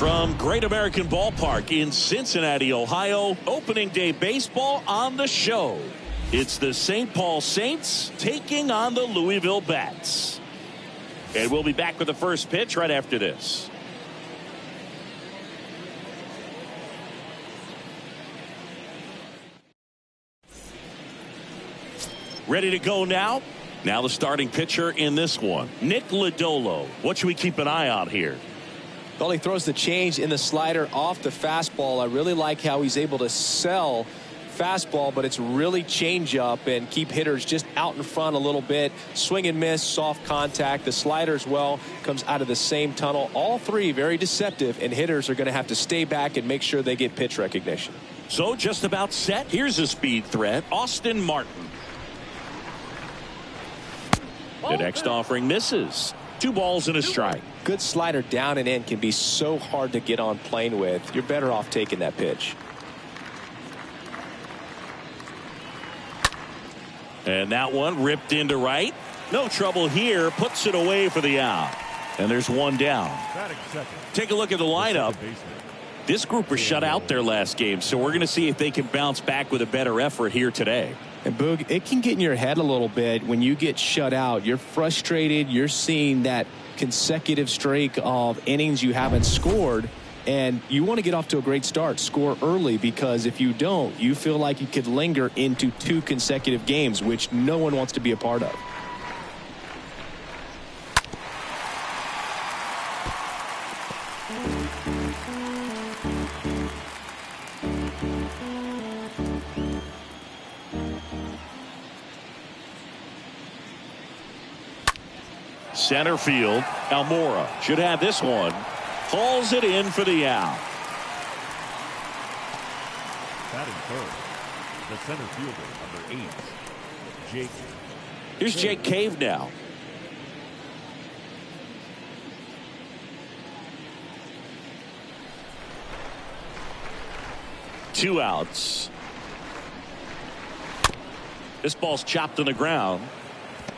From Great American Ballpark in Cincinnati, Ohio, opening day baseball on the show. It's the St. Paul Saints taking on the Louisville Bats. And we'll be back with the first pitch right after this. Ready to go now? Now the starting pitcher in this one, Nick Lodolo. What should we keep an eye on here? Well, he throws the change in the slider off the fastball. I really like how he's able to sell fastball, but it's really change up and keep hitters just out in front a little bit. Swing and miss, soft contact. The slider as well comes out of the same tunnel. All three very deceptive, and hitters are going to have to stay back and make sure they get pitch recognition. So just about set. Here's a speed threat, Austin Martin. The next offering misses. 2 balls and a strike. Good slider down and in can be so hard to get on plane with. You're better off taking that pitch. And that one ripped into right. No trouble here. Puts it away for the out. And there's one down. Take a look at the lineup. This group was shut out their last game, so we're going to see if they can bounce back with a better effort here today. And Boog, it can get in your head a little bit when you get shut out. You're frustrated. You're seeing that consecutive streak of innings you haven't scored, and you want to get off to a great start, score early, because if you don't, you feel like you could linger into 2 consecutive games, which no one wants to be a part of. Center field, Almora should have this one. Hauls it in for the out. Batting third, the center fielder, number 8, Jake. Here's Jake Cave now. Two outs. This ball's chopped on the ground.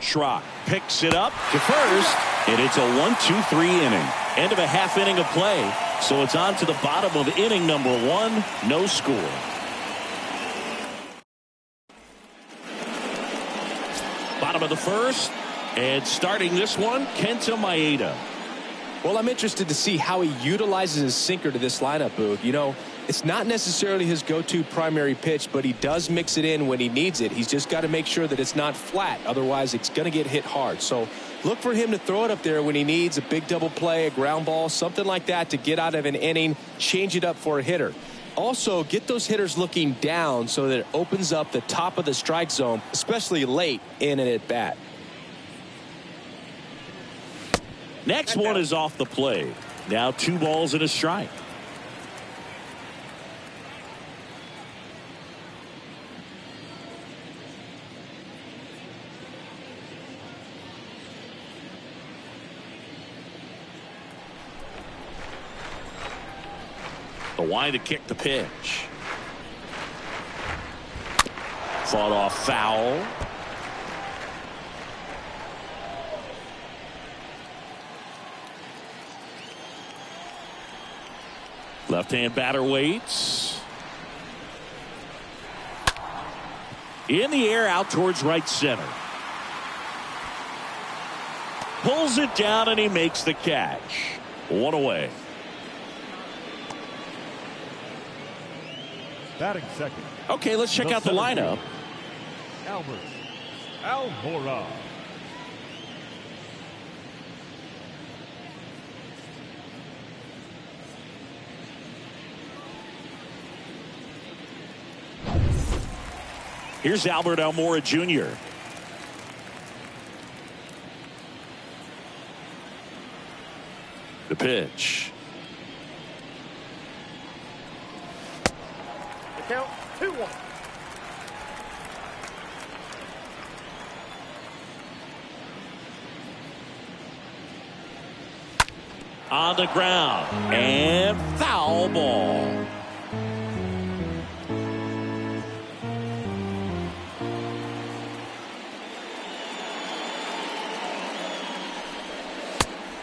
Schrock picks it up to first, and it's a 1-2-3 inning. End of a half inning of play, so it's on to the bottom of inning number 1. No score. Bottom of the first, and starting this one, Kenta Maeda. Well, I'm interested to see how he utilizes his sinker to this lineup, Boog. You know, it's not necessarily his go-to primary pitch, but he does mix it in when he needs it. He's just got to make sure that it's not flat. Otherwise, it's going to get hit hard. So look for him to throw it up there when he needs a big double play, a ground ball, something like that to get out of an inning, change it up for a hitter. Also, get those hitters looking down so that it opens up the top of the strike zone, especially late in an at-bat. Next one is off the plate. Now 2 balls and a strike. The wind to kick the pitch. Fought off foul. Left-hand batter waits. In the air out towards right center. Pulls it down and he makes the catch. 1 away. Batting second. Okay, let's check out the lineup. Albert Almora. Here's Albert Almora Jr. The pitch. The count 2-1. On the ground and foul ball.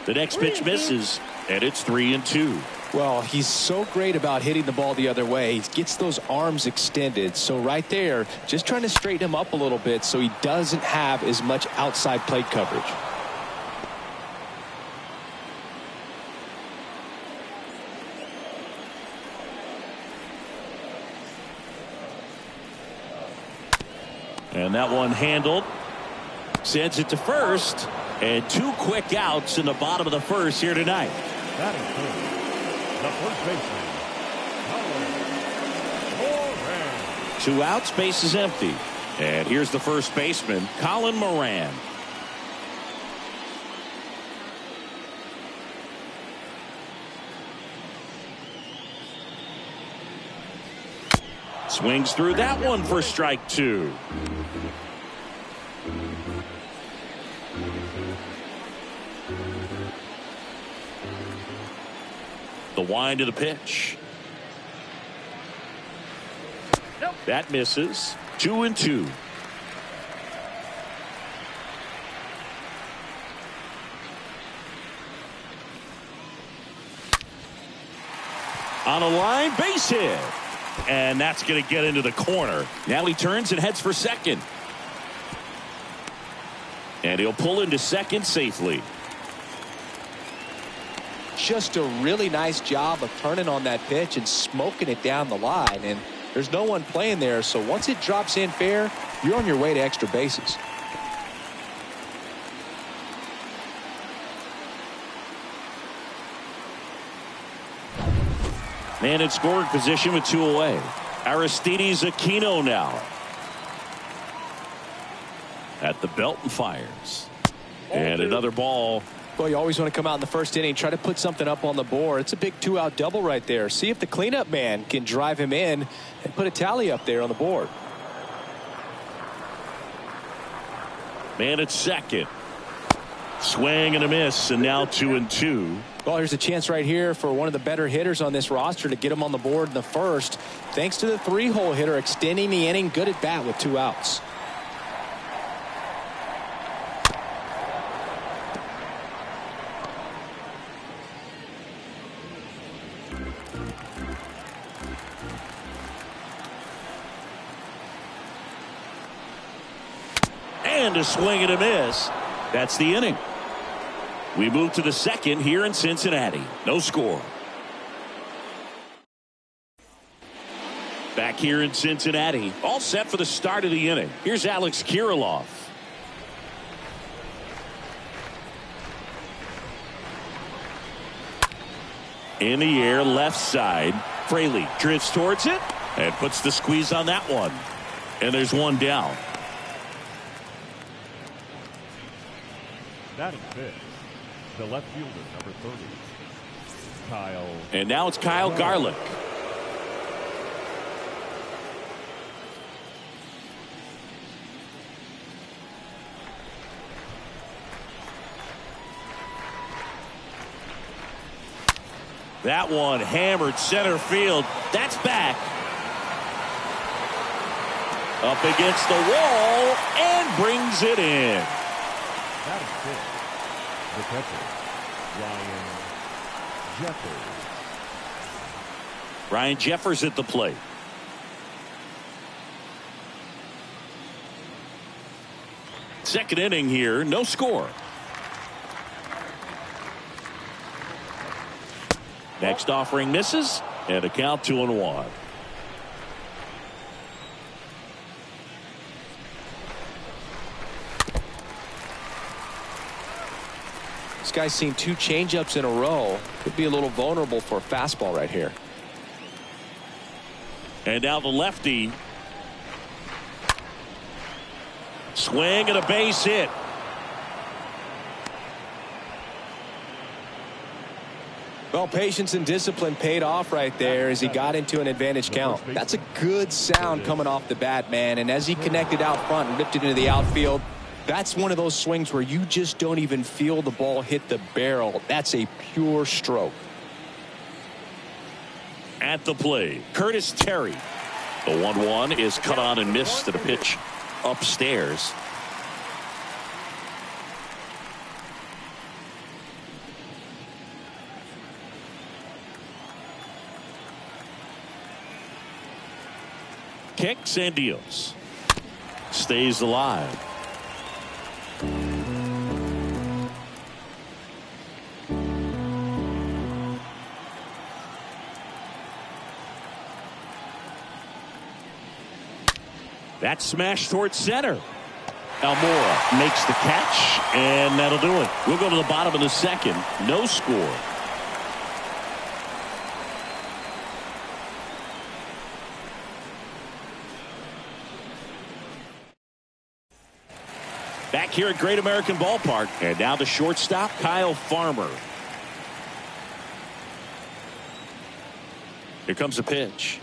The next pitch misses, and it's 3-2. Well, he's so great about hitting the ball the other way. He gets those arms extended. So right there, just trying to straighten him up a little bit so he doesn't have as much outside plate coverage. And that one handled. Sends it to first. And 2 quick outs in the bottom of the first here tonight. That includes the first baseman, Colin Moran. 2 outs, base is empty. And here's the first baseman, Colin Moran. Swings through that one for strike 2. The wind of the pitch. That misses. 2-2. On a line, base hit. And that's going to get into the corner. Now he turns and heads for second. And he'll pull into second safely. Just a really nice job of turning on that pitch and smoking it down the line. And there's no one playing there, so once it drops in fair, you're on your way to extra bases. Man in scoring position with 2 away. Aristides Aquino now. At the belt and fires. And another ball. Well, you always want to come out in the first inning, try to put something up on the board. It's a big 2-out double right there. See if the cleanup man can drive him in and put a tally up there on the board. Man at second. Swing and a miss, and now 2-2. Well, here's a chance right here for one of the better hitters on this roster to get him on the board in the first. Thanks to the 3-hole hitter extending the inning. Good at bat with 2 outs. And a swing and a miss. That's the inning. We move to the second here in Cincinnati. No score. Back here in Cincinnati. All set for the start of the inning. Here's Alex Kirilloff. In the air, left side. Fraley drifts towards it and puts the squeeze on that one. And there's one down. Batting fifth, the left fielder, number 30, Kyle. And now it's Kyle Garlick. That one hammered center field. That's back. Up against the wall and brings it in. That is fifth, the catcher, Ryan Jeffers. Ryan Jeffers at the plate. Second inning here, no score. Next offering misses, and a count 2-1. This guy's seen 2 changeups in a row. Could be a little vulnerable for a fastball right here. And now the lefty. Swing and a base hit. Well, patience and discipline paid off right there as he got into an advantage count. That's a good sound coming off the bat, man. And as he connected out front and ripped it into the outfield, that's one of those swings where you just don't even feel the ball hit the barrel. That's a pure stroke. At the plate, Curtis Terry. The 1-1 is cut on and missed to the pitch upstairs. kicks and deals. Stays alive. That's smashed towards center. Almora makes the catch, and that'll do it. We'll go to the bottom of the second. No score. Back here at Great American Ballpark. And now the shortstop, Kyle Farmer. Here comes the pitch.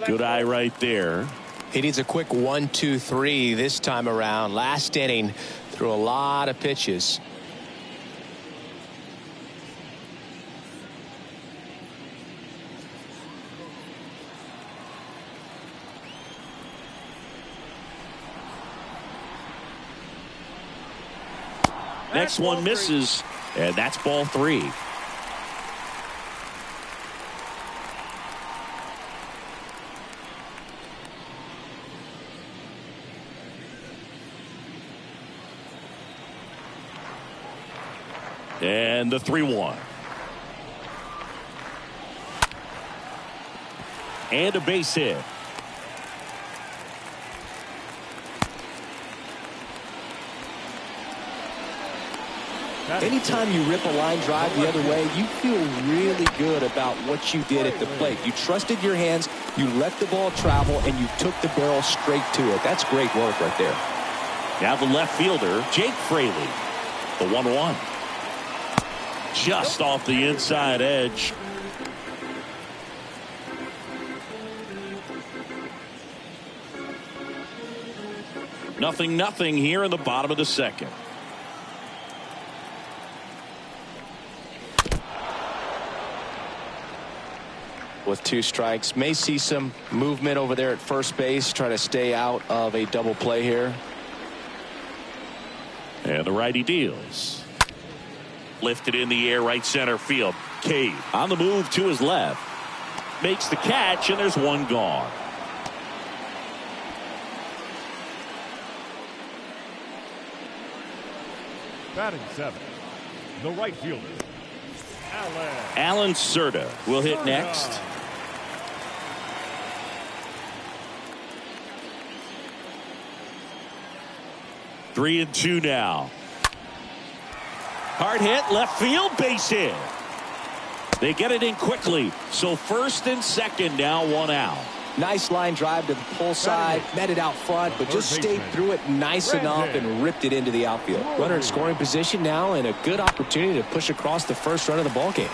Good eye right there. He needs a quick 1-2-3 this time around. Last inning, threw a lot of pitches. Next one misses, and that's ball 3. And the 3-1. And a base hit. Anytime you rip a line drive the other way, you feel really good about what you did at the plate. You trusted your hands, you let the ball travel, and you took the barrel straight to it. That's great work right there. Now the left fielder, Jake Fraley. The 1-1. Just off the inside edge. Nothing here in the bottom of the second. With 2 strikes, may see some movement over there at first base, trying to stay out of a double play here. And the righty deals. Lifted in the air, right center field. Cade on the move to his left. Makes the catch, and there's one gone. Batting 7, the right fielder, Alan Cerda will hit next. Three and 2 now. Hard hit, left field, base hit. They get it in quickly. So first and second now, 1 out. Nice line drive to the pull side, met it out front, but just stayed through it nice enough and ripped it into the outfield. Runner in scoring position now, and a good opportunity to push across the first run of the ballgame.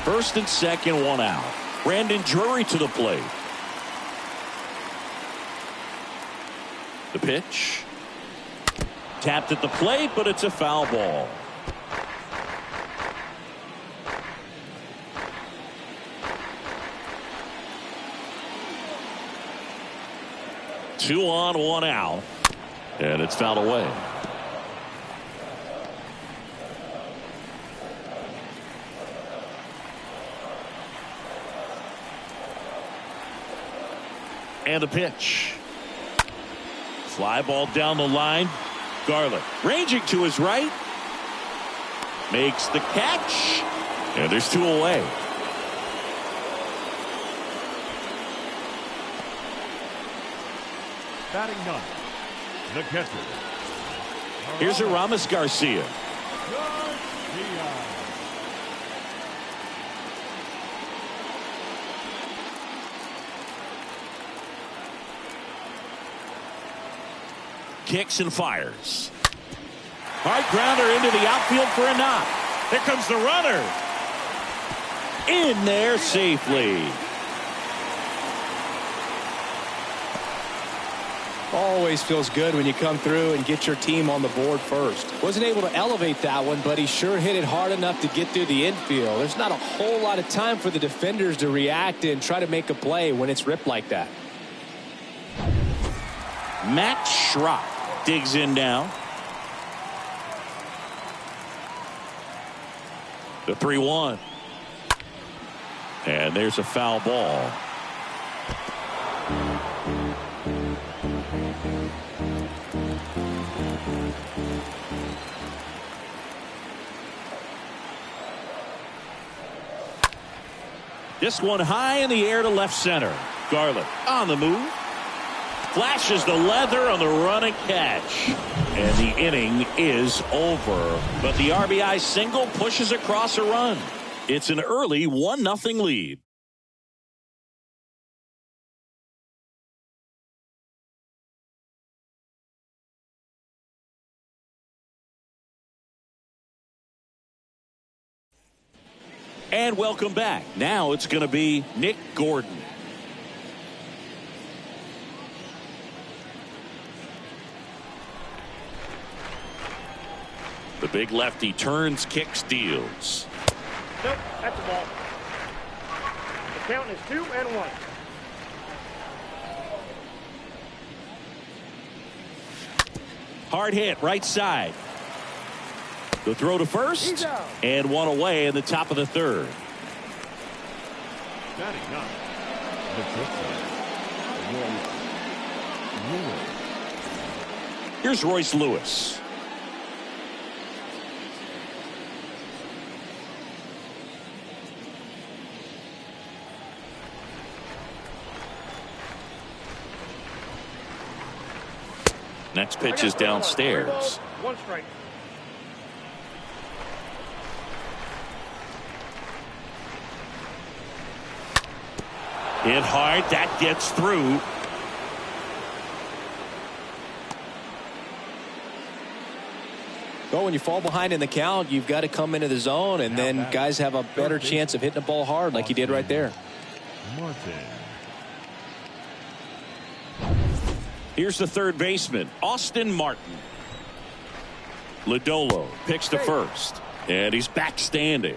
First and second, 1 out. Brandon Drury to the plate. The pitch. Tapped at the plate, but it's a foul ball. Two on, 1 out. And it's fouled away. And the pitch. Fly ball down the line. Garland ranging to his right. Makes the catch. And there's 2 away. batting 9, the catcher. Here's Aramis Garcia. Kicks and fires. Hard grounder into the outfield for a knock. Here comes the runner. In there safely. Always feels good when you come through and get your team on the board first. Wasn't able to elevate that one, but he sure hit it hard enough to get through the infield. There's not a whole lot of time for the defenders to react and try to make a play when it's ripped like that. Matt Schrock digs in now. The 3-1. And there's a foul ball. This one high in the air to left center. Garland on the move. Flashes the leather on the running catch. And the inning is over. But the RBI single pushes across a run. It's an early 1-0 lead. And welcome back. Now it's going to be Nick Gordon. The big lefty turns, kicks, deals. Nope, that's a ball. The count is 2-1. Hard hit, right side. The throw to first, and one away in the top of the third. Batting up, the Here's Royce Lewis. Next pitch is downstairs. 1 strike. Hit hard, that gets through. Well, when you fall behind in the count, you've got to come into the zone, and then guys have a better chance of hitting the ball hard like he did right there. Martin. Here's the third baseman, Austin Martin. Lodolo picks to first, and he's back standing.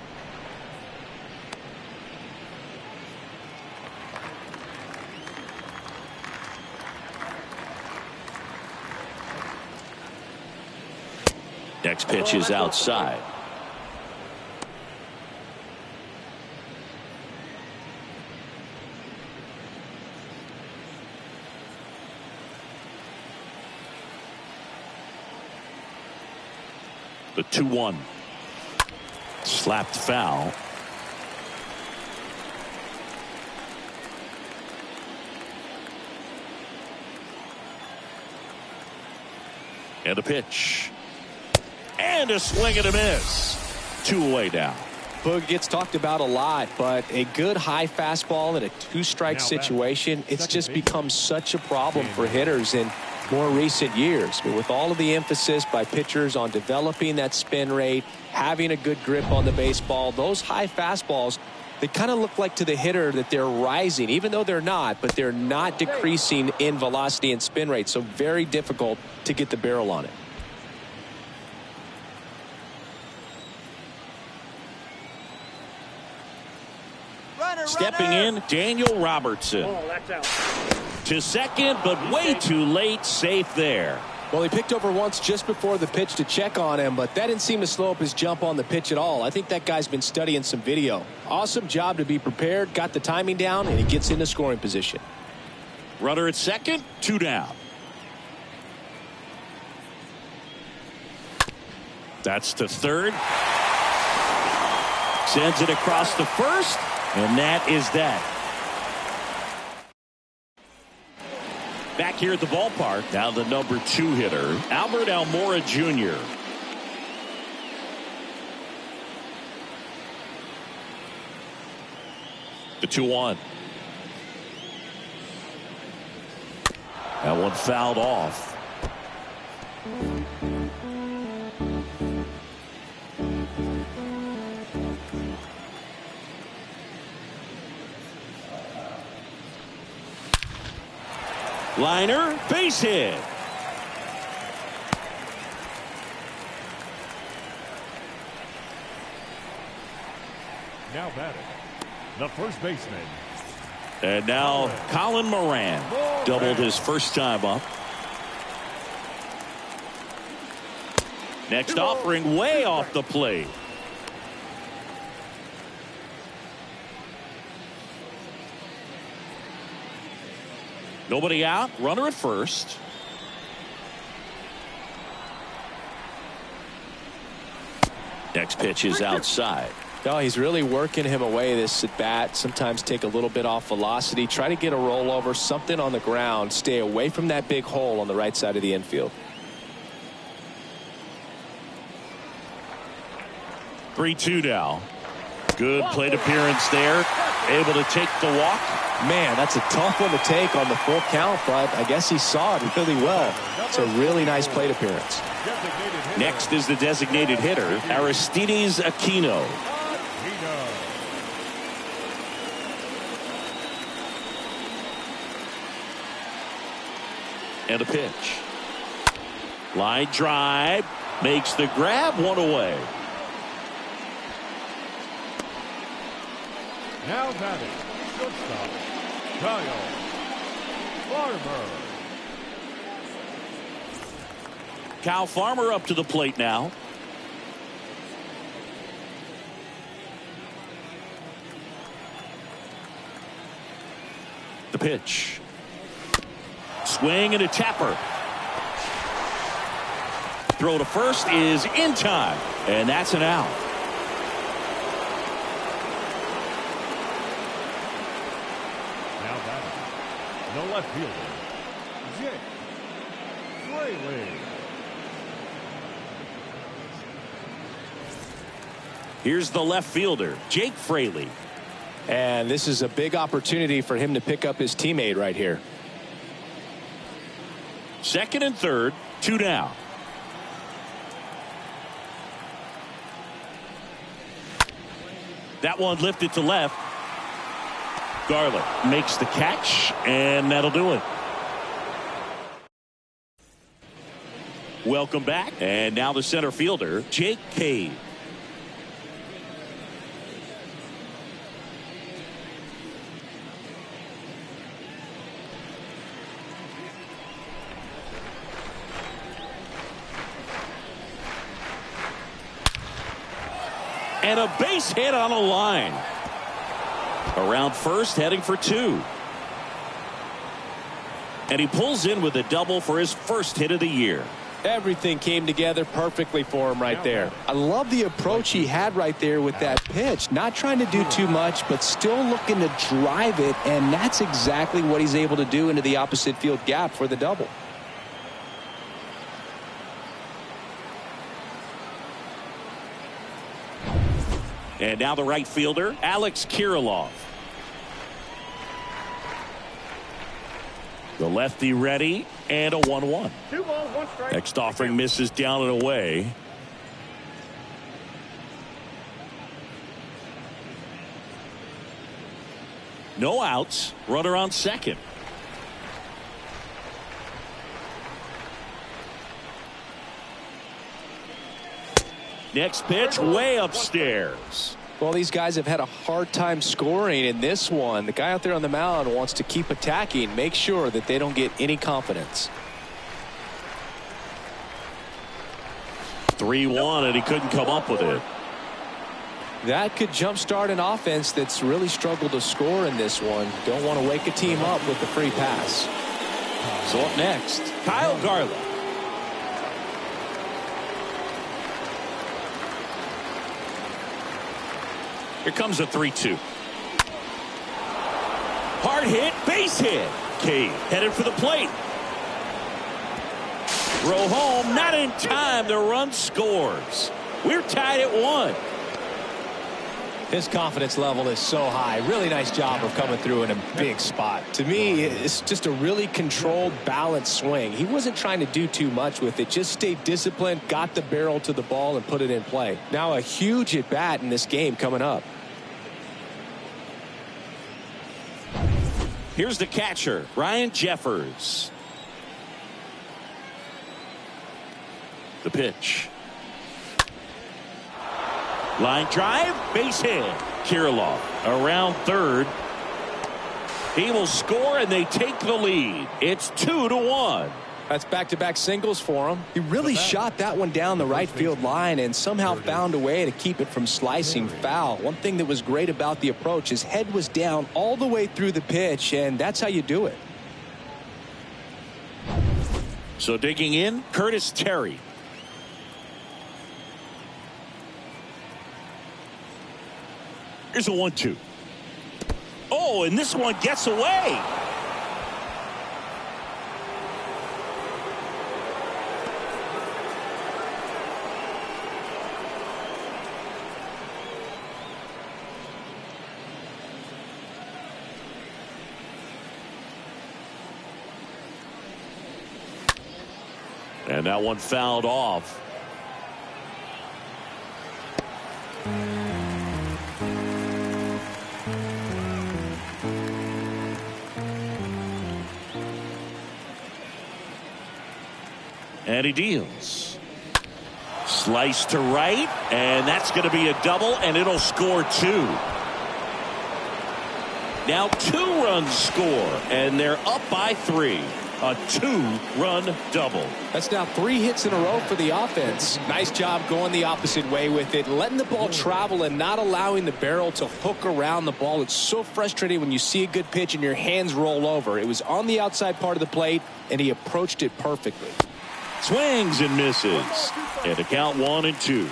Next pitch is outside. The 2-1. Slapped foul. And a pitch. And a swing and a miss. 2 away now. Boog gets talked about a lot, but a good high fastball in a 2-strike situation, it's just become such a problem for hitters in more recent years. But with all of the emphasis by pitchers on developing that spin rate, having a good grip on the baseball, those high fastballs, they kind of look like to the hitter that they're rising, even though they're not, but they're not decreasing in velocity and spin rate. So very difficult to get the barrel on it. Stepping in, Daniel Robertson. Oh, that's out. To second, but way too late. Safe there. Well, he picked over once just before the pitch to check on him, but that didn't seem to slow up his jump on the pitch at all. I think that guy's been studying some video. Awesome job to be prepared, got the timing down, and he gets into scoring position. Runner at second, 2 down. That's to third. Sends it across the first, and that is that. Back here at the ballpark, now the number 2 hitter, Albert Almora Jr. The 2-1. That one fouled off. Liner, base hit. Now batting, the first baseman. And now Colin Moran doubled his first time up. Next offering way off the plate. Nobody out. Runner at first. Next pitch is outside. No, he's really working him away this at bat. Sometimes take a little bit off velocity. Try to get a rollover, something on the ground. Stay away from that big hole on the right side of the infield. 3-2 now. Good plate appearance there. Able to take the walk. Man, that's a tough one to take on the full count, but I guess he saw it really well. It's a really nice plate appearance. Next is the designated hitter, Aristides Aquino. And a pitch. Line drive. Makes the grab, one away. Now batting, shortstop, Kyle Farmer. Kyle Farmer up to the plate now. The pitch. Swing and a tapper. Throw to first is in time, and that's an out. Now batting, the left fielder, Jake Fraley. Here's the left fielder, Jake Fraley. And this is a big opportunity for him to pick up his teammate right here. Second and third, 2 down. That one lifted to left. Garland makes the catch, and that'll do it. Welcome back. And now the center fielder, Jake Cave. And a base hit on a line. Around first, heading for 2. And he pulls in with a double for his first hit of the year. Everything came together perfectly for him right there. I love the approach he had right there with that pitch. Not trying to do too much, but still looking to drive it, and that's exactly what he's able to do into the opposite field gap for the double. And now the right fielder, Alex Kirilloff. The lefty ready, and a 1-1. 2 balls, 1 strike. Next offering misses down and away. No outs. Runner on second. Next pitch way upstairs. Well, these guys have had a hard time scoring in this one. The guy out there on the mound wants to keep attacking, make sure that they don't get any confidence. 3-1, and he couldn't come up with it. That could jumpstart an offense that's really struggled to score in this one. Don't want to wake a team up with the free pass. So up next, Kyle Garland. Here comes a 3-2. Hard hit, base hit. Cave headed for the plate. Throw home, not in time. The run scores. We're tied at 1. His confidence level is so high. Really nice job of coming through in a big spot. To me, it's just a really controlled, balanced swing. He wasn't trying to do too much with it. Just stayed disciplined, got the barrel to the ball, and put it in play. Now a huge at-bat in this game coming up. Here's the catcher, Ryan Jeffers. The pitch. Line drive, base hit. Kirilloff around third. He will score, and they take the lead. It's 2-1. That's back-to-back singles for him. He really shot that one down the right field line and somehow found a way to keep it from slicing foul. One thing that was great about the approach, his head was down all the way through the pitch, and that's how you do it. So digging in, Curtis Terry. Here's a 1-2. Oh, and this one gets away. And that one fouled off. And he deals. Slice to right, and that's going to be a double, and it'll score 2. Now 2 runs score, and they're up by 3. A 2-run double. That's now 3 hits in a row for the offense. Nice job going the opposite way with it, letting the ball travel and not allowing the barrel to hook around the ball. It's so frustrating when you see a good pitch and your hands roll over. It was on the outside part of the plate, and he approached it perfectly. Swings and misses. And a count 1-2.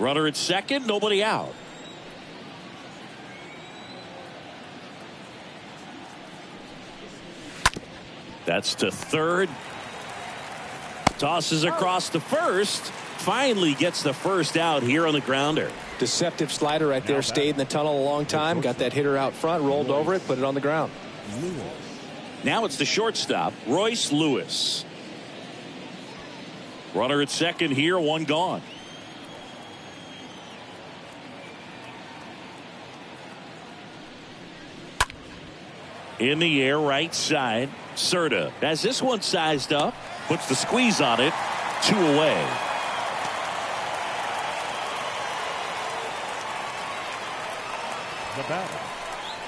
Runner at second, nobody out. That's to third. Tosses across to first. Finally gets the first out here on the grounder. Deceptive slider right there. Stayed in the tunnel a long time. Got that hitter out front. Rolled over it. Put it on the ground. Now it's the shortstop, Royce Lewis. Runner at second here. 1 gone. In the air, right side. Cerda has this one sized up, puts the squeeze on it. 2 away. The batter,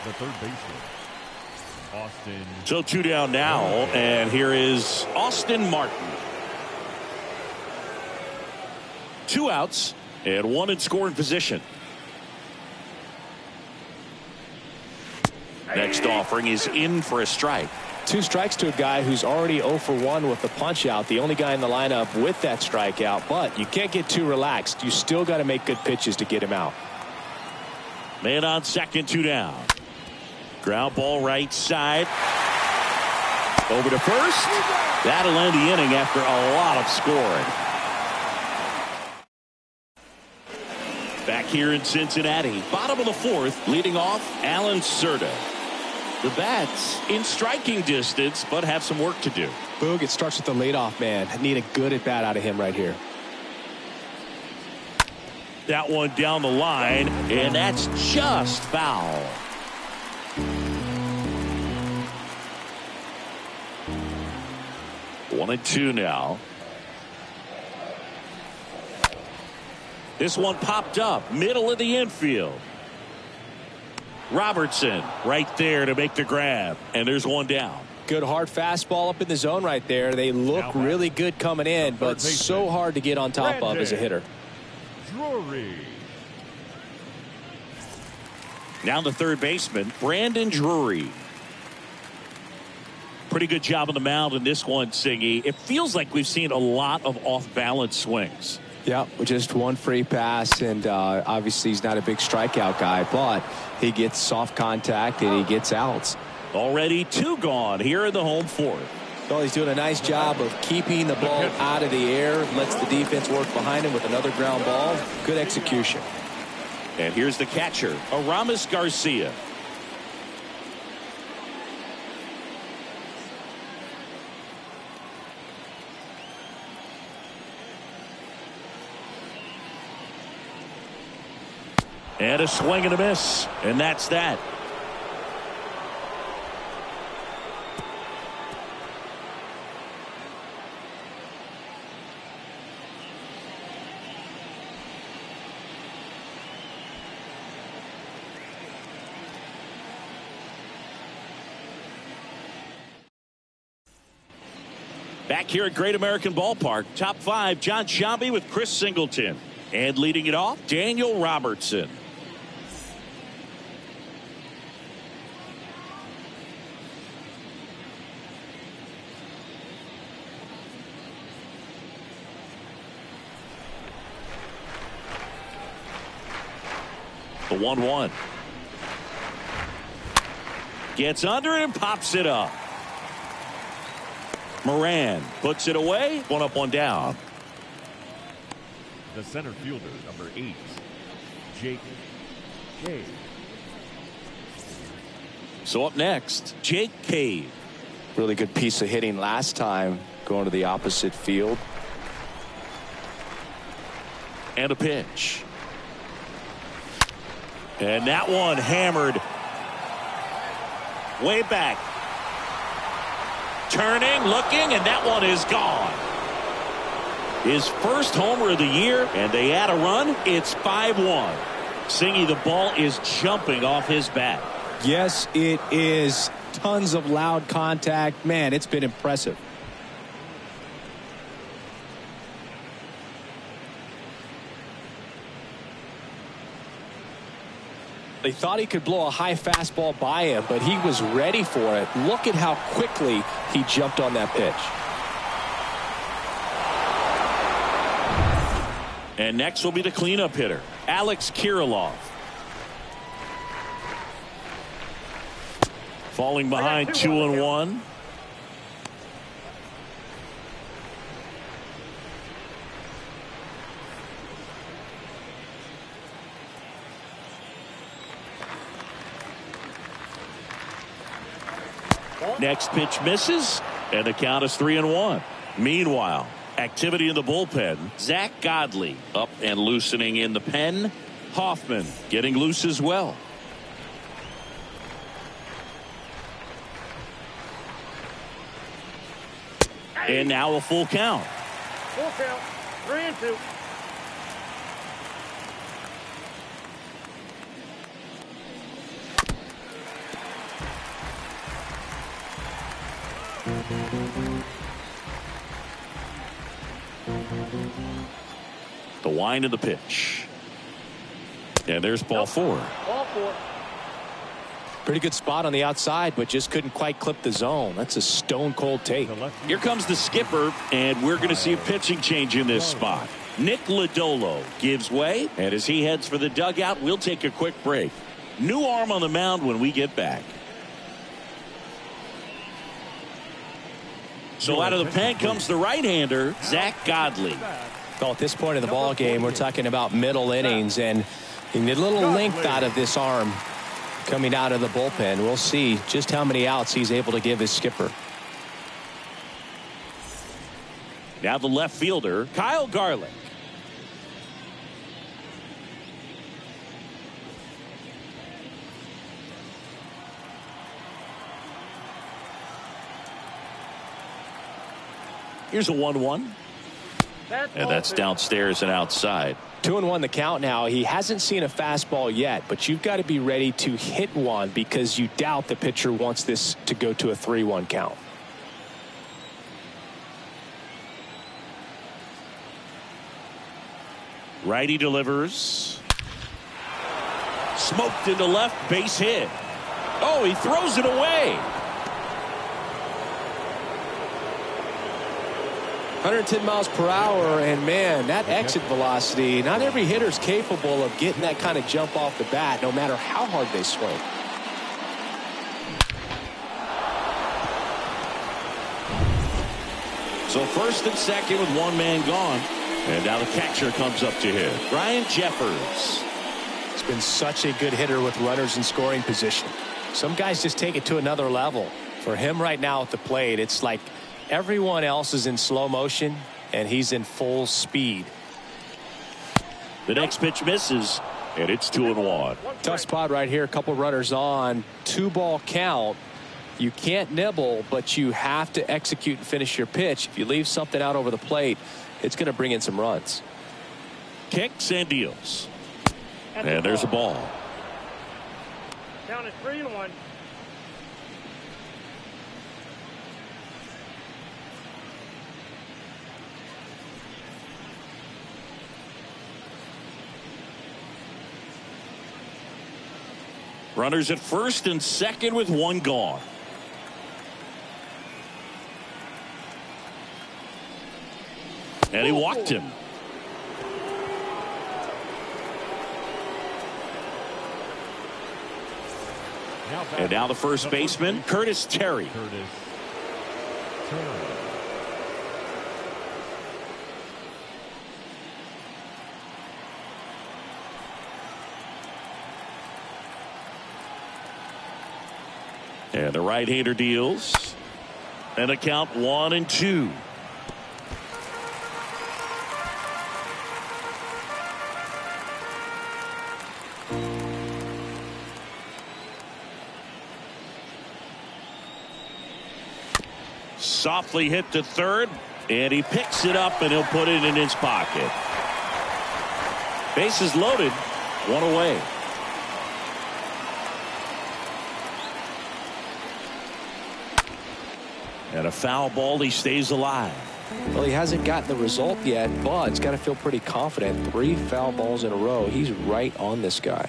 the third baseman, Austin. So 2 down now, and here is Austin Martin. 2 outs and 1 in scoring position. Next offering is in for a strike. 2 strikes to a guy who's already 0 for 1 with the punch out. The only guy in the lineup with that strikeout, but you can't get too relaxed. You still got to make good pitches to get him out. Man on second, 2 down. Ground ball right side. Over to first. That'll end the inning after a lot of scoring. Back here in Cincinnati, bottom of the 4th, leading off Alan Cerda. The bats in striking distance, but have some work to do. Boog, it starts with the leadoff man. Need a good at bat out of him right here. That one down the line, and that's just foul. One and 2 now. This one popped up, middle of the infield. Robertson right there to make the grab, and there's 1 down. Good hard fastball up in the zone right there. They look really good coming in, but so hard to get on top of as a hitter. Drury. Now the third baseman, Brandon Drury. Pretty good job on the mound in this one, Singy. It feels like we've seen a lot of off-balance swings. Yeah, just 1 free pass, and obviously he's not a big strikeout guy, but he gets soft contact and he gets outs. Already 2 gone here in the home 4th. Well, he's doing a nice job of keeping the ball out of the air, lets the defense work behind him with another ground ball. Good execution. And here's the catcher, Aramis Garcia. And a swing and a miss, and that's that. Back here at Great American Ballpark, top 5, John Sciambi with Chris Singleton. And leading it off, Daniel Robertson. The 1-1. Gets under it and pops it up. Moran puts it away. 1 up, 1 down. The center fielder, number 8, Jake Cave. So up next, Jake Cave. Really good piece of hitting last time, going to the opposite field. And a pitch. And that one hammered way back. Turning, looking, and that one is gone. His first homer of the year, and they add a run. It's 5-1. Singy, the ball is jumping off his bat. Yes, it is. Tons of loud contact. Man, it's been impressive. They thought he could blow a high fastball by him, but he was ready for it. Look at how quickly he jumped on that pitch. And next will be the cleanup hitter, Alex Kirilloff. Falling behind 2-1. Next pitch misses, and the count is 3-1. Meanwhile, activity in the bullpen. Zach Godley up and loosening in the pen. Hoffman getting loose as well. And now a full count. Full count. 3-2. The wind of the pitch. And there's ball 4. Ball 4. Pretty good spot on the outside, but just couldn't quite clip the zone. That's a stone cold take. Here comes the skipper, and we're going to see a pitching change in this spot. Nick Lodolo gives way, and as he heads for the dugout, we'll take a quick break. New arm on the mound when we get back. So out of the pen comes the right-hander, Zach Godley. Well, at this point in the ball game, we're talking about middle innings, and you need a little length out of this arm coming out of the bullpen. We'll see just how many outs he's able to give his skipper. Now the left fielder, Kyle Garlick. Here's a 1-1. And that's downstairs and outside. 2-1 the count now. He hasn't seen a fastball yet, but you've got to be ready to hit one because you doubt the pitcher wants this to go to a 3-1 count. Righty delivers. Smoked into left, base hit. Oh, he throws it away. 110 miles per hour, and man, that exit velocity, not every hitter's capable of getting that kind of jump off the bat, no matter how hard they swing. So first and second with one man gone. And now the catcher comes up to hit. Ryan Jeffers. He's been such a good hitter with runners in scoring position. Some guys just take it to another level. For him right now at the plate, it's like everyone else is in slow motion and he's in full speed. The next pitch misses, and it's 2-1. Tough spot right here. A couple runners on. 2-ball count. You can't nibble, but you have to execute and finish your pitch. If you leave something out over the plate, it's going to bring in some runs. Kicks and deals. And there's a ball. Count is 3-1. Runners at first and second with one gone. And he walked him. And now the first baseman, Curtis Terry. Curtis Terry. And the right-hander deals. And a count 1-2. Softly hit to third, and he picks it up, and he'll put it in his pocket. Bases loaded, one away. And a foul ball, he stays alive. Well, he hasn't gotten the result yet, but he's got to feel pretty confident. 3 foul balls in a row. He's right on this guy.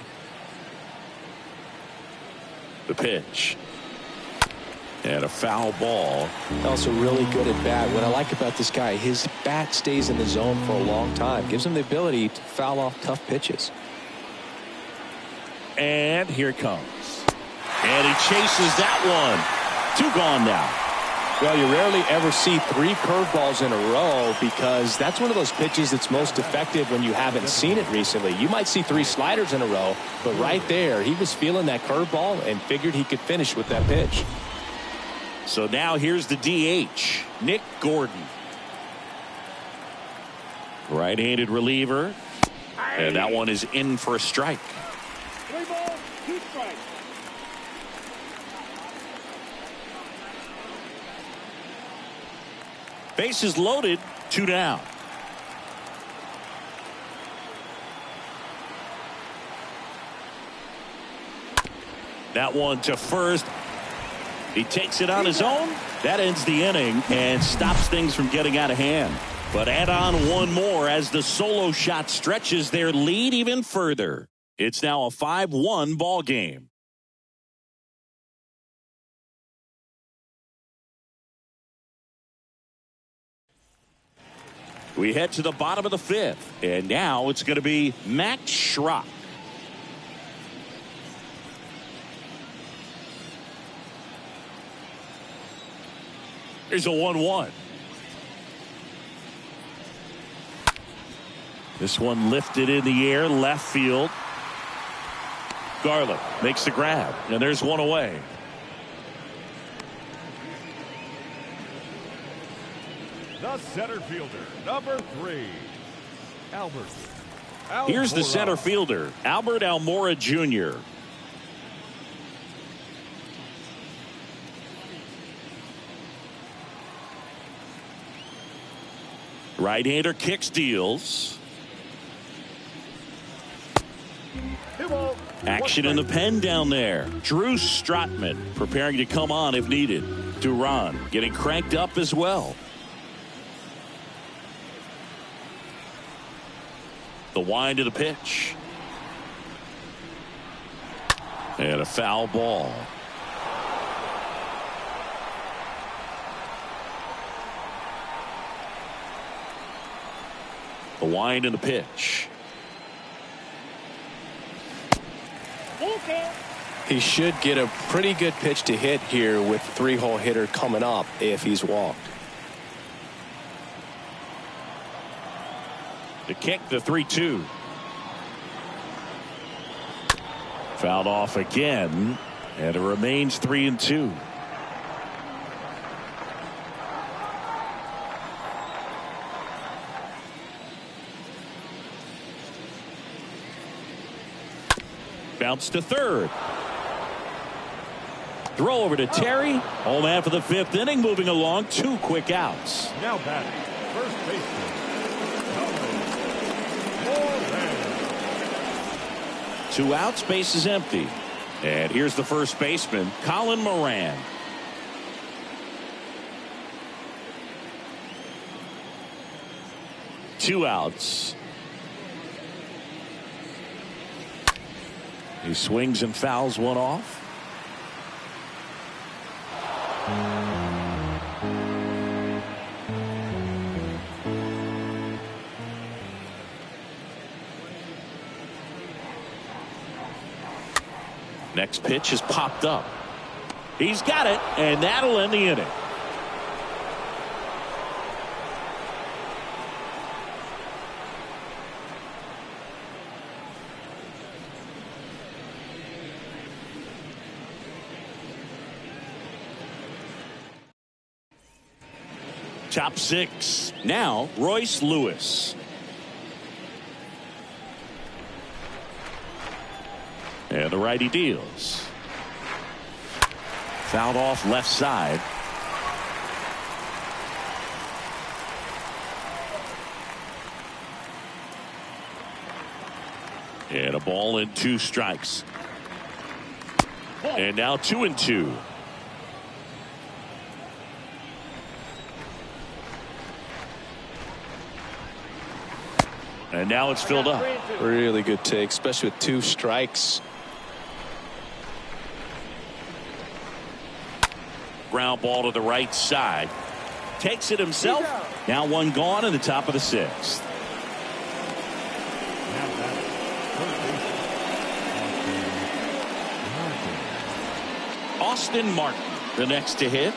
The pitch. And a foul ball. Also really good at bat. What I like about this guy, his bat stays in the zone for a long time. Gives him the ability to foul off tough pitches. And here it comes. And he chases that one. 2 gone now. Well, you rarely ever see 3 curveballs in a row because that's one of those pitches that's most effective when you haven't seen it recently. You might see 3 sliders in a row, but right there, he was feeling that curveball and figured he could finish with that pitch. So now here's the DH, Nick Gordon. Right-handed reliever. And that one is in for a strike. 3 balls, 2 strikes. Bases loaded, 2 down. That one to first. He takes it on his own. That ends the inning and stops things from getting out of hand. But add on one more as the solo shot stretches their lead even further. It's now a 5-1 ball game. We head to the bottom of the 5th, and now it's going to be Max Schrock. Here's a 1-1. This one lifted in the air, left field. Garland makes the grab, and there's one away. The center fielder, number 3, Albert. Here's the center fielder, Albert Almora Jr. Right-hander kicks, deals. Action in the pen down there. Drew Strotman preparing to come on if needed. Duran getting cranked up as well. The wind of the pitch. And a foul ball. The wind and the pitch. He should get a pretty good pitch to hit here with 3-hole hitter coming up if he's walked. To kick, the 3-2. Fouled off again, and it remains 3-2. Bounce to third. Throw over to Terry. Home after the 5th inning, moving along. 2 quick outs. Now batting, first baseman, Moran. 2 outs, base is empty. And here's the first baseman, Colin Moran. Two outs. He swings and fouls one off. Next pitch is popped up. He's got it, and that'll end the inning. Top six. Now, Royce Lewis. And the righty deals. Fouled off left side. And a ball and 2 strikes. And now 2-2. And now it's filled up. Really good take, especially with 2 strikes. Ground ball to the right side. Takes it himself. Now 1 gone in the top of the 6th. Austin Martin, the next to hit.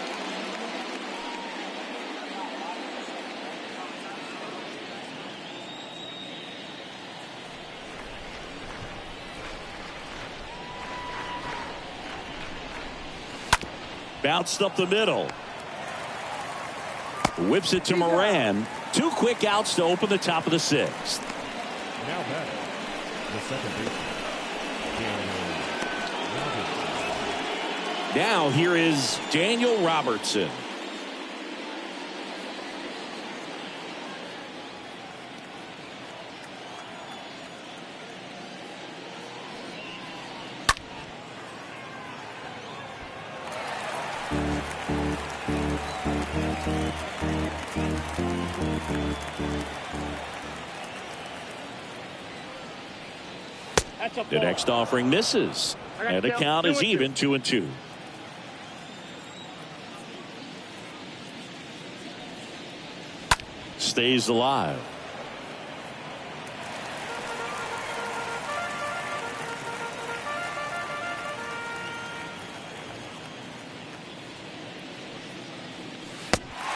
Bounced up the middle. Whips it to Moran. 2 quick outs to open the top of the 6th. Now batting, the second baseman, Daniel Robertson. Now here is Daniel Robertson. The next offering misses, and the count is even 2-2. Stays alive.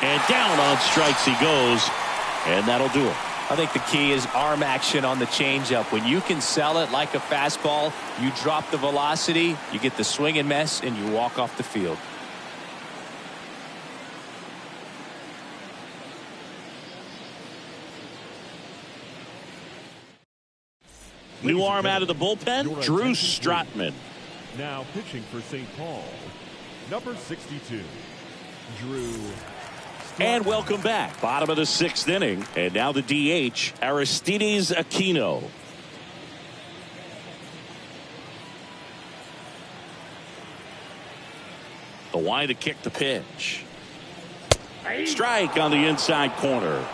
And down on strikes he goes, and that'll do it. I think the key is arm action on the changeup. When you can sell it like a fastball, you drop the velocity, you get the swing and miss, and you walk off the field. New arm out of the bullpen, Drew Strotman. Now pitching for St. Paul, number 62, Drew. And welcome back. Bottom of the 6th inning. And now the DH, Aristides Aquino. The wide to kick the pitch. Strike on the inside corner.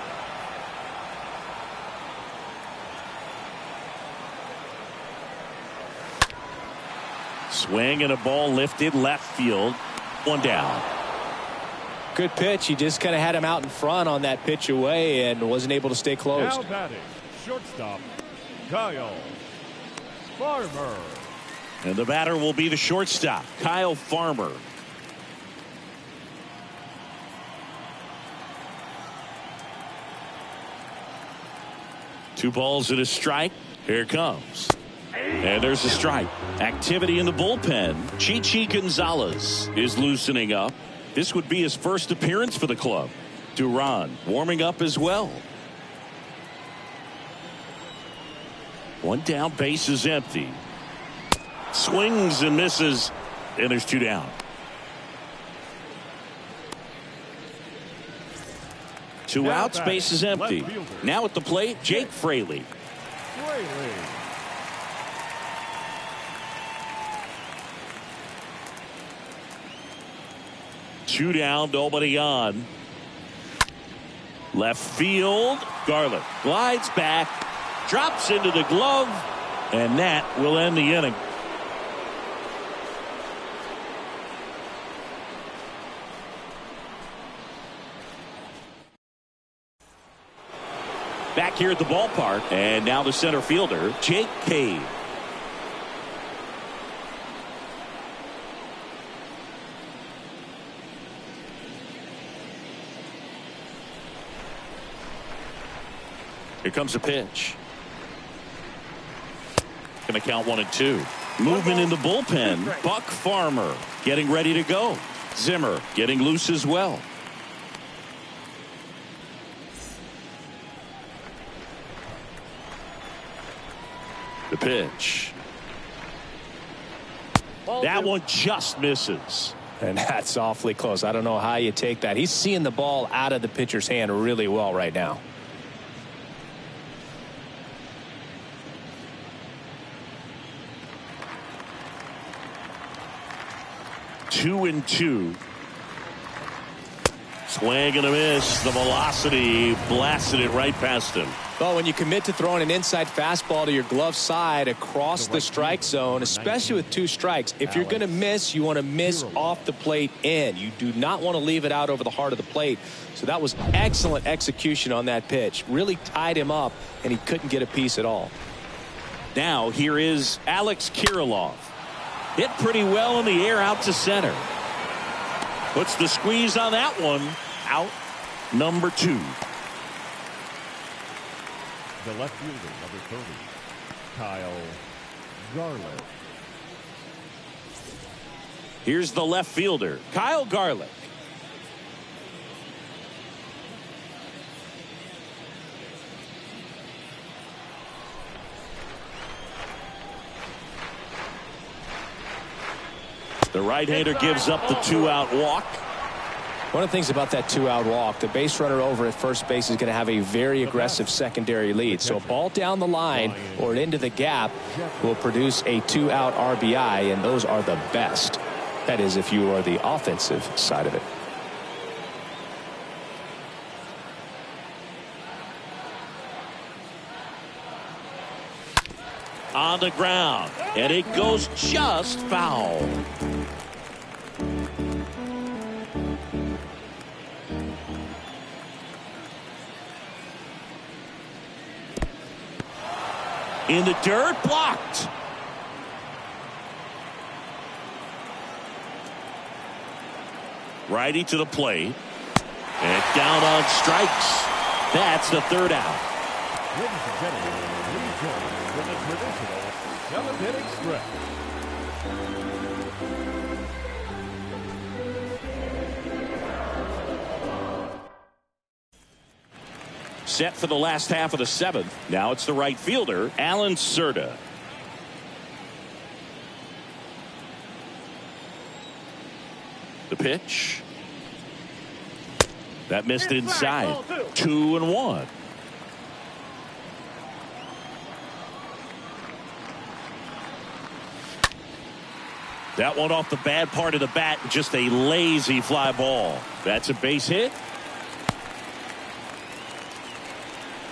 Swing and a ball lifted left field. 1 down. Good pitch. He just kind of had him out in front on that pitch away and wasn't able to stay close. Now batting, shortstop, Kyle Farmer. And the batter will be the shortstop, Kyle Farmer. Two balls and a strike. Here it comes. And there's a strike. Activity in the bullpen. Chichi Gonzalez is loosening up. This would be his first appearance for the club. Duran warming up as well. 1 down, base is empty. Swings and misses, and there's 2 down. 2 outs, base is empty. Now at the plate, Jake Fraley. Two down, nobody on. Left field, Garland glides back, drops into the glove, and that will end the inning. Back here at the ballpark, and now the center fielder, Jake Cave. Here comes a pitch. Going to count 1-2. Movement in the bullpen. Buck Farmer getting ready to go. Zimmer getting loose as well. The pitch. That one just misses. And that's awfully close. I don't know how you take that. He's seeing the ball out of the pitcher's hand really well right now. 2-2. Swing and a miss. The velocity blasted it right past him. Well, when you commit to throwing an inside fastball to your glove side across the strike zone, especially with 2 strikes, if you're going to miss, you want to miss off the plate in. You do not want to leave it out over the heart of the plate. So that was excellent execution on that pitch. Really tied him up, and he couldn't get a piece at all. Now here is Alex Kirilloff. Hit pretty well in the air out to center. Puts the squeeze on that one. Out number 2. The left fielder, number 30, Kyle Garlick. Here's the left fielder, Kyle Garlick. The right-hander gives up the 2-out walk. One of the things about that 2-out walk, the base runner over at first base is going to have a very aggressive secondary lead. So a ball down the line or into the gap will produce a 2-out RBI, and those are the best. That is, if you are the offensive side of it. On the ground, and it goes just foul. In the dirt, blocked. Righty to the plate. And down on strikes. That's the 3rd out. Ladies and gentlemen, rejoin for the traditional 7th-inning stretch. Set for the last half of the 7th. Now it's the right fielder, Alan Cerda. The pitch. That missed inside. 2-1. That one off the bad part of the bat. Just a lazy fly ball. That's a base hit.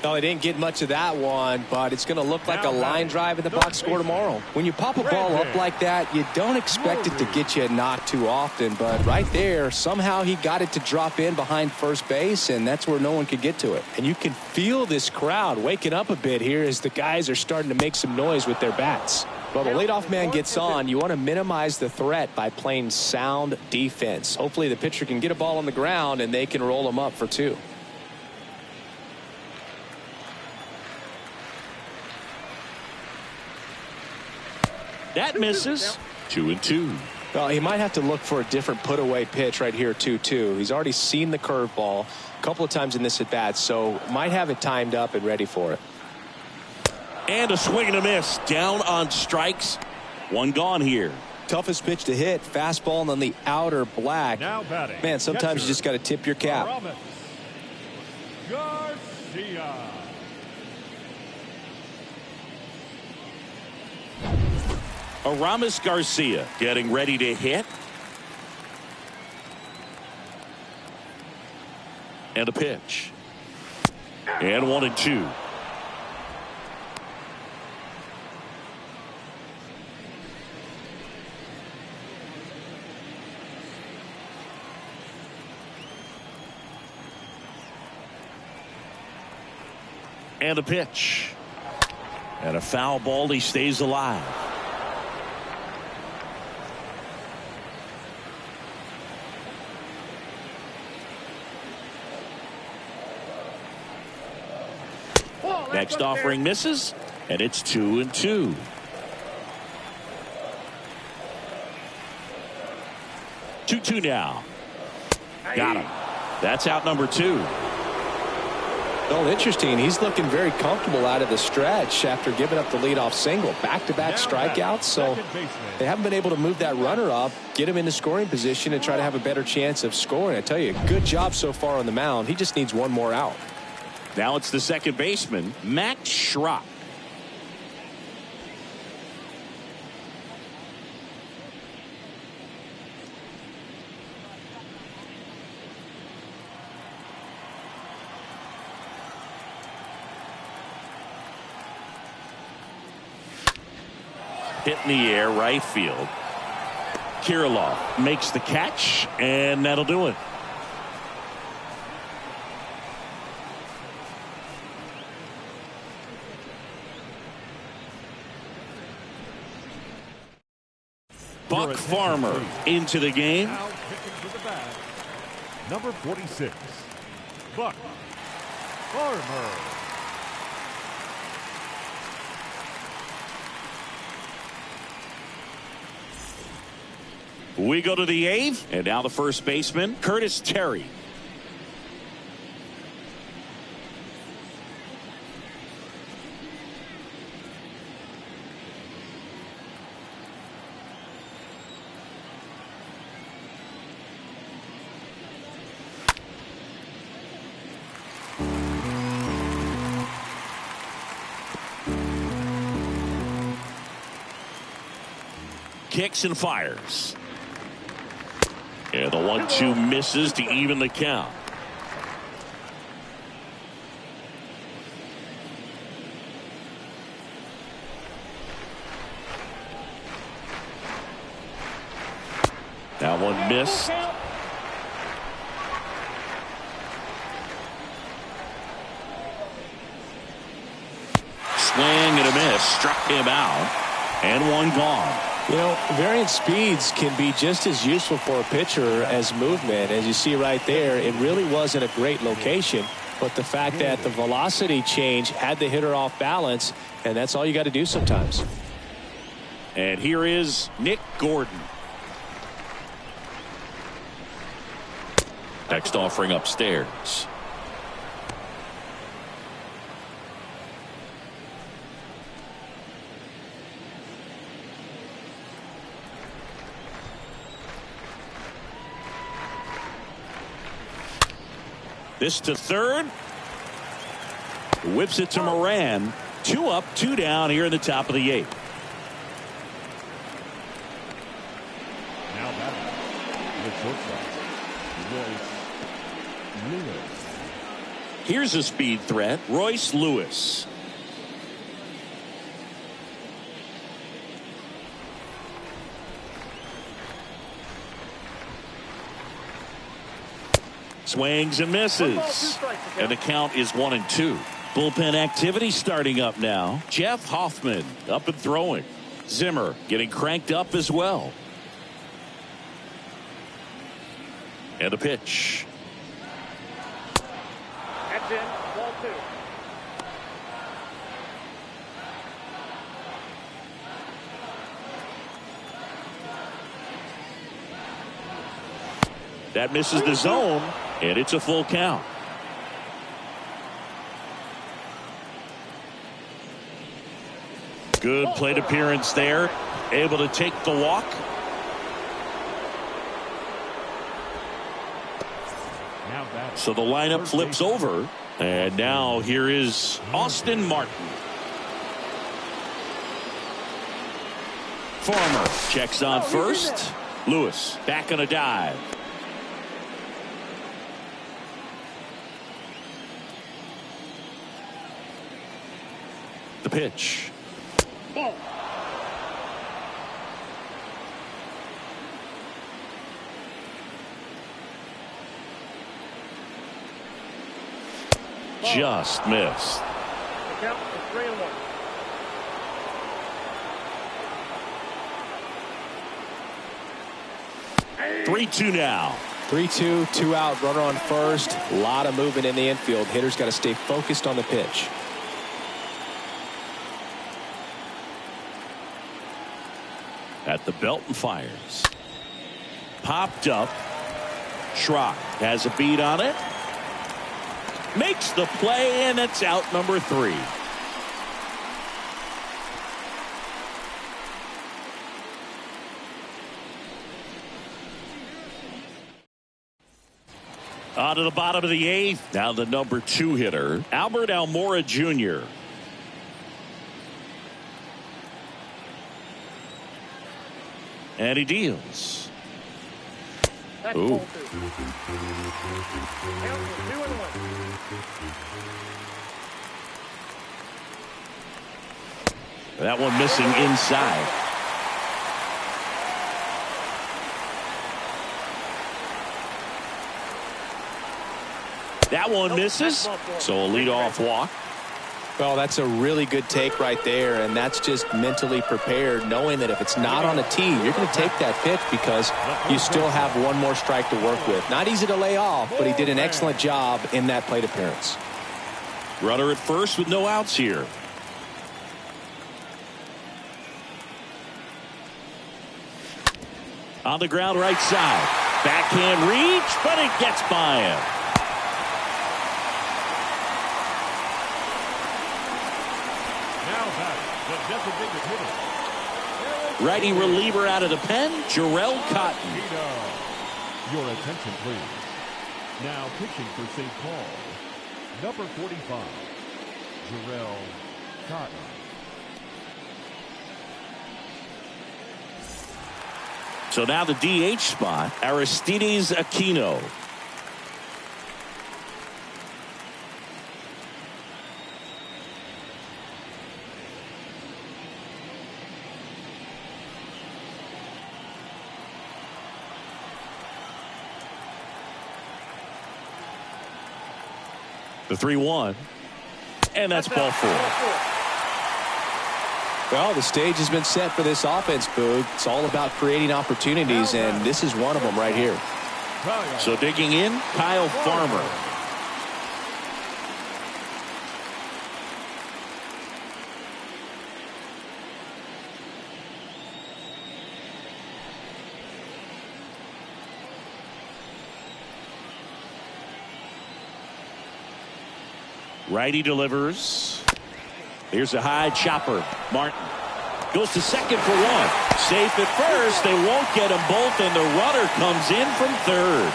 No, he didn't get much of that one, but it's going to look like a line drive in the box score tomorrow. When you pop a ball up like that, you don't expect it to get you a knock too often, but right there, somehow he got it to drop in behind first base, and that's where no one could get to it. And you can feel this crowd waking up a bit here as the guys are starting to make some noise with their bats. Well, the leadoff man gets on. You want to minimize the threat by playing sound defense. Hopefully the pitcher can get a ball on the ground and they can roll him up for 2. That misses. 2-2. Well, he might have to look for a different put-away pitch right here, 2-2. He's already seen the curveball a couple of times in this at-bat, so might have it timed up and ready for it. And a swing and a miss. Down on strikes. 1 gone here. Toughest pitch to hit. Fastball on the outer black. Now batting. Man, sometimes you just got to tip your cap. Garcia. Aramis Garcia getting ready to hit. And a pitch. And 1-2. And a pitch. And a foul ball. He stays alive. Next offering misses, and it's 2-2. Two now. Got him. That's out number 2. Well, interesting. He's looking very comfortable out of the stretch after giving up the leadoff single. Back-to-back strikeouts, so they haven't been able to move that runner up, get him into scoring position, and try to have a better chance of scoring. I tell you, good job so far on the mound. He just needs one more out. Now it's the second baseman, Max Schrock. Hit in the air, right field. Kirilloff makes the catch, and that'll do it. Buck Farmer into the game. Now pitching to the bat, number 46, Buck Farmer. We go to the 8th, and now the first baseman, Curtis Terry. Kicks and fires. And the 1-2 misses to even the count. That one missed. Swing and a miss. Struck him out. And one gone. You know, variant speeds can be just as useful for a pitcher as movement. As you see right there, it really wasn't a great location, but the fact that the velocity change had the hitter off balance, and that's all you got to do sometimes. And here is Nick Gordon. Next offering upstairs. This to third. Whips it to Moran. 2 up, 2 down here in the top of the 8th. Now batting, the shortstop, Royce Lewis. Here's a speed threat, Royce Lewis. Swings and misses. And the count is 1-2. Bullpen activity starting up now. Jeff Hoffman up and throwing. Zimmer getting cranked up as well. And a pitch. That's in. Ball 2. That misses the zone, and it's a full count. Good plate appearance there. Able to take the walk. So the lineup flips over. And now here is Austin Martin. Farmer checks on first. Lewis back on a dive. The pitch. Ball. Just missed. The count is 3-1. Hey. 3-2 now. 3-2, 2 out, runner on first. A lot of movement in the infield. Hitters got to stay focused on the pitch. At the belt and fires. Popped up. Schrock has a beat on it. Makes the play, and it's out number 3. On to the bottom of the 8th. Now the number 2 hitter, Albert Almora Jr. And he deals. Ooh. That one missing inside. That one misses. So a leadoff walk. Well, that's a really good take right there, and that's just mentally prepared, knowing that if it's not on a tee, you're going to take that pitch because you still have one more strike to work with. Not easy to lay off, but he did an excellent job in that plate appearance. Runner at first with no outs here. On the ground right side. Backhand reach, but it gets by him. Righty reliever out of the pen, Jarrell Cotton. Your attention, please. Now pitching for St. Paul, number 45, Jarrell Cotton. So now the DH spot, Aristides Aquino. The 3-1, and that's ball 4. Well, the stage has been set for this offense, Boog. It's all about creating opportunities, and this is one of them right here. So digging in, Kyle Farmer. Righty delivers. Here's a high chopper. Martin goes to second for 1. Safe at first. They won't get them both, and the runner comes in from third.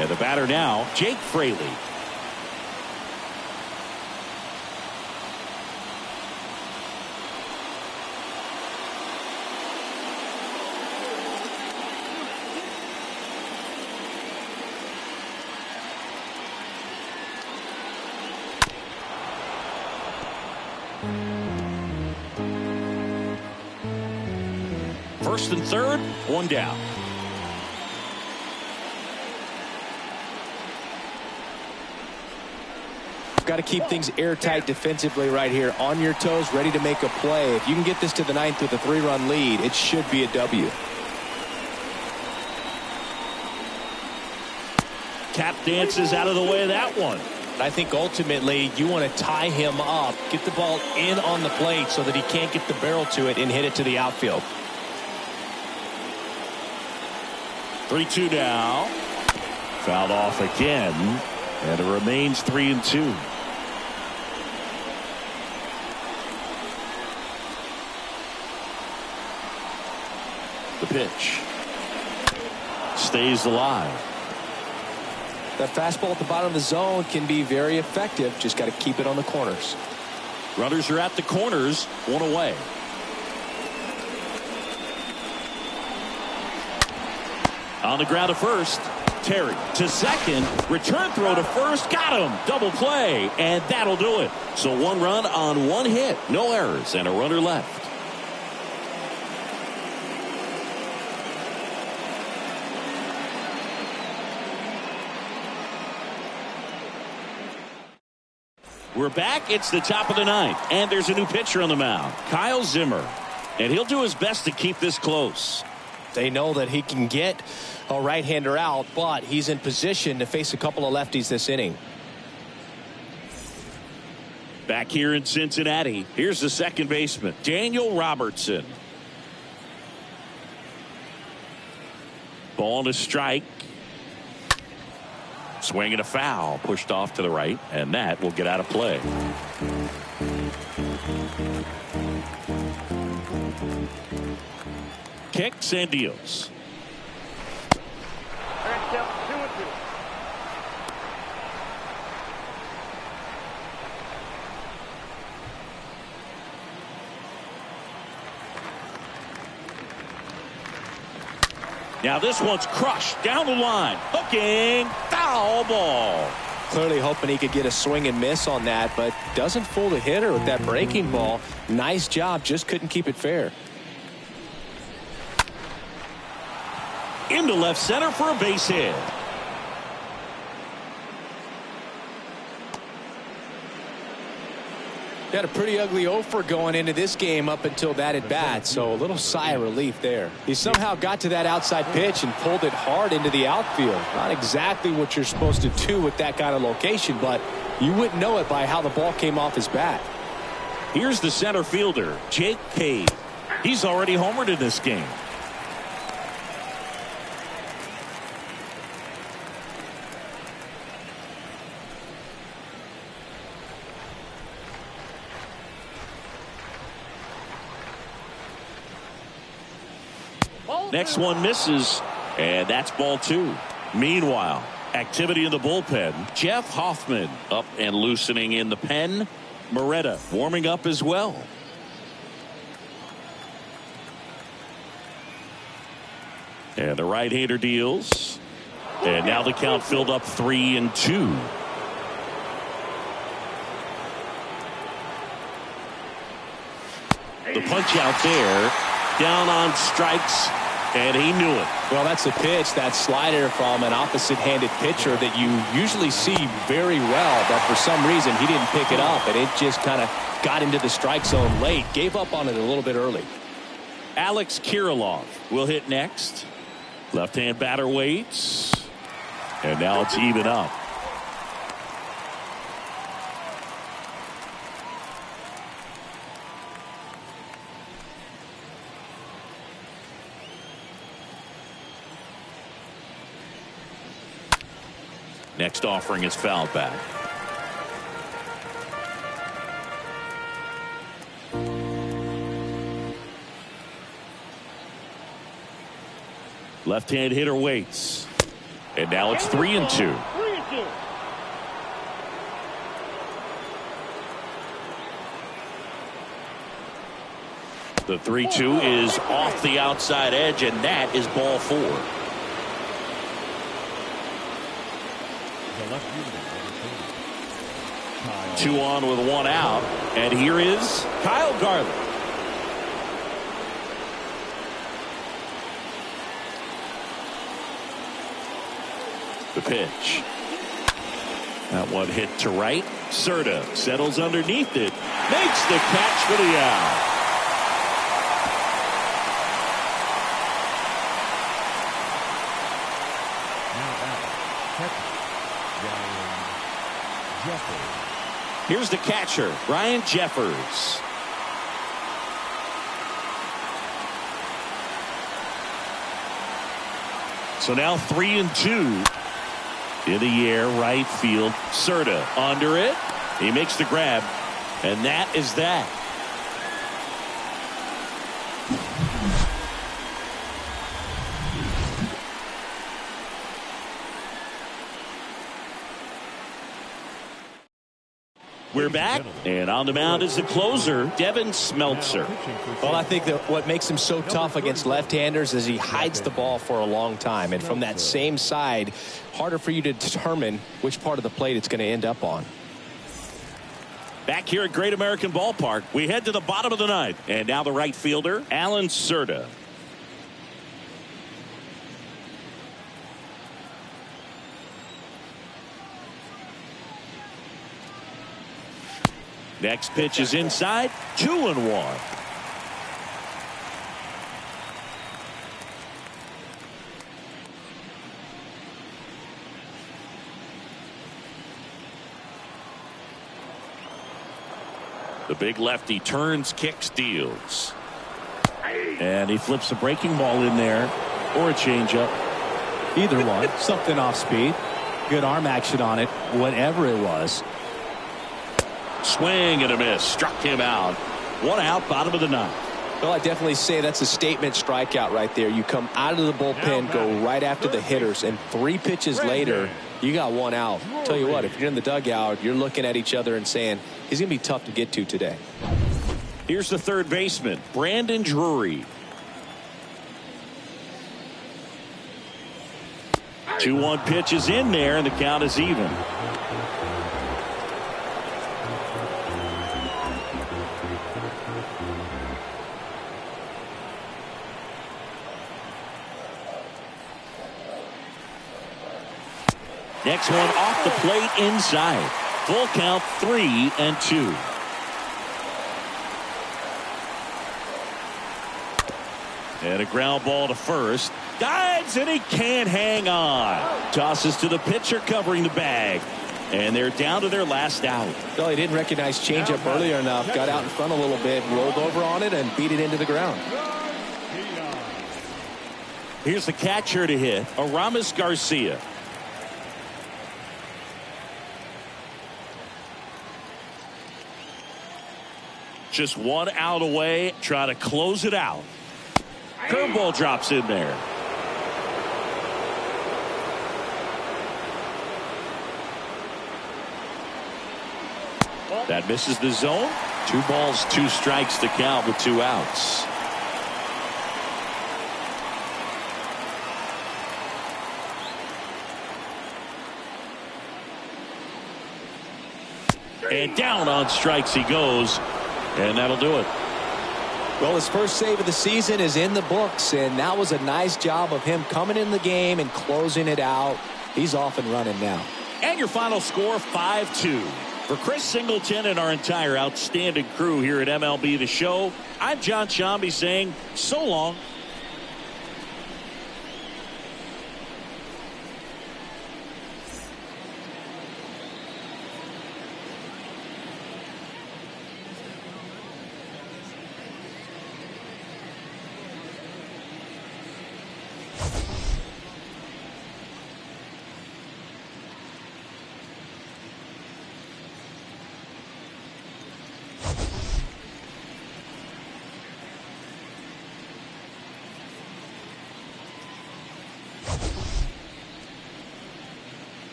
And the batter now, Jake Fraley. First and third, 1 down. Got to keep things airtight defensively right here. On your toes, ready to make a play. If you can get this to the 9th with a 3-run lead, it should be a W. Cap dances out of the way of that one. I think ultimately you want to tie him up, get the ball in on the plate so that he can't get the barrel to it and hit it to the outfield. 3-2 now. Fouled off again, and it remains 3-2. The pitch stays alive. That fastball at the bottom of the zone can be very effective. Just got to keep it on the corners. Runners are at the corners, 1 away. On the ground to first. Terry to second. Return throw to first. Got him. Double play. And that'll do it. So 1 run on 1 hit. No errors and a runner left. We're back. It's the top of the 9th. And there's a new pitcher on the mound. Kyle Zimmer. And he'll do his best to keep this close. They know that he can get a right-hander out, but he's in position to face a couple of lefties this inning. Back here in Cincinnati, here's the second baseman, Daniel Robertson. Ball and a strike. Swing and a foul, pushed off to the right, and that will get out of play. Kicks and deals. Now this one's crushed down the line. Hooking, foul ball. Clearly hoping he could get a swing and miss on that, but doesn't fool the hitter with that breaking ball. Nice job, just couldn't keep it fair. Into left center for a base hit. Got a pretty ugly offer going into this game up until that at bat, so a little sigh of relief there. He somehow got to that outside pitch and pulled it hard into the outfield. Not exactly what you're supposed to do with that kind of location, but you wouldn't know it by how the ball came off his bat. Here's the center fielder, Jake Cave. He's already homered in this game. Next one misses, and that's ball two. Meanwhile, activity in the bullpen. Jeff Hoffman up and loosening in the pen. Moretta warming up as well. And the right-hander deals. And now the count filled up 3-2. The punch out there. Down on strikes. And he knew it. Well, that's a pitch, that slider from an opposite-handed pitcher that you usually see very well, but for some reason he didn't pick it up, and it just kind of got into the strike zone late. Gave up on it a little bit early. Alex Kirilloff will hit next. Left-hand batter waits. And now it's even up. Next offering is fouled back. Left-hand hitter waits. And now it's 3-2. The 3-2 is off the outside edge, and that is ball four. 2 on with 1 out, and here is Kyle Garland. The pitch. That one hit to right. Serta settles underneath it. Makes the catch for the out. Here's the catcher, Ryan Jeffers. So now 3-2. In the air, right field. Serta under it. He makes the grab. And that is that. We're back, and on the mound is the closer, Devin Smeltzer. Well, I think that what makes him so tough against left-handers is he hides the ball for a long time, and from that same side, harder for you to determine which part of the plate it's going to end up on. Back here at Great American Ballpark, we head to the bottom of the ninth, and now the right fielder, Alan Serta. Next pitch is inside, 2-1. The big lefty turns, kicks, deals. And he flips a breaking ball in there, or a changeup. Either one. Something off speed. Good arm action on it, whatever it was. Swing and a miss. Struck him out. 1 out, bottom of the 9th. Well, I definitely say that's a statement strikeout right there. You come out of the bullpen, go right after the hitters, and 3 pitches later, you got 1 out. Tell you what, if you're in the dugout, you're looking at each other and saying, he's going to be tough to get to today. Here's the third baseman, Brandon Drury. 2-1 pitch is in there, and the count is even. Next one off the plate inside. Full count, 3-2. And a ground ball to first. Dives, and he can't hang on. Tosses to the pitcher covering the bag. And they're down to their last out. Well, he didn't recognize changeup earlier enough. Got out in front a little bit, rolled over on it, and beat it into the ground. Here's the catcher to hit, Aramis Garcia. Just 1 out away. Try to close it out. Curveball drops in there. That misses the zone. 2 balls, 2 strikes to count with 2 outs. And down on strikes he goes. And that'll do it. Well, his first save of the season is in the books, and that was a nice job of him coming in the game and closing it out. He's off and running now. And your final score, 5-2. For Chris Singleton and our entire outstanding crew here at MLB The Show, I'm John Sciambi saying so long.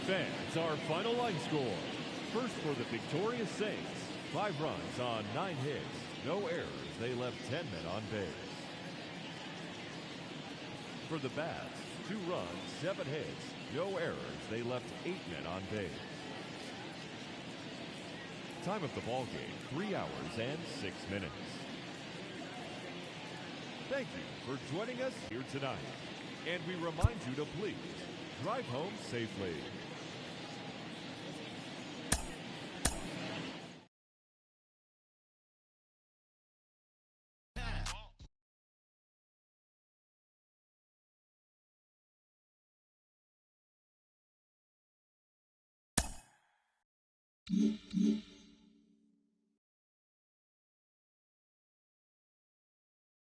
Fans, our final line score. First for the victorious Saints. 5 runs on 9 hits. No errors. They left 10 men on base. For the Bats, 2 runs, 7 hits. No errors. They left 8 men on base. Time of the ball game, 3 hours and 6 minutes. Thank you for joining us here tonight. And we remind you to please drive home safely.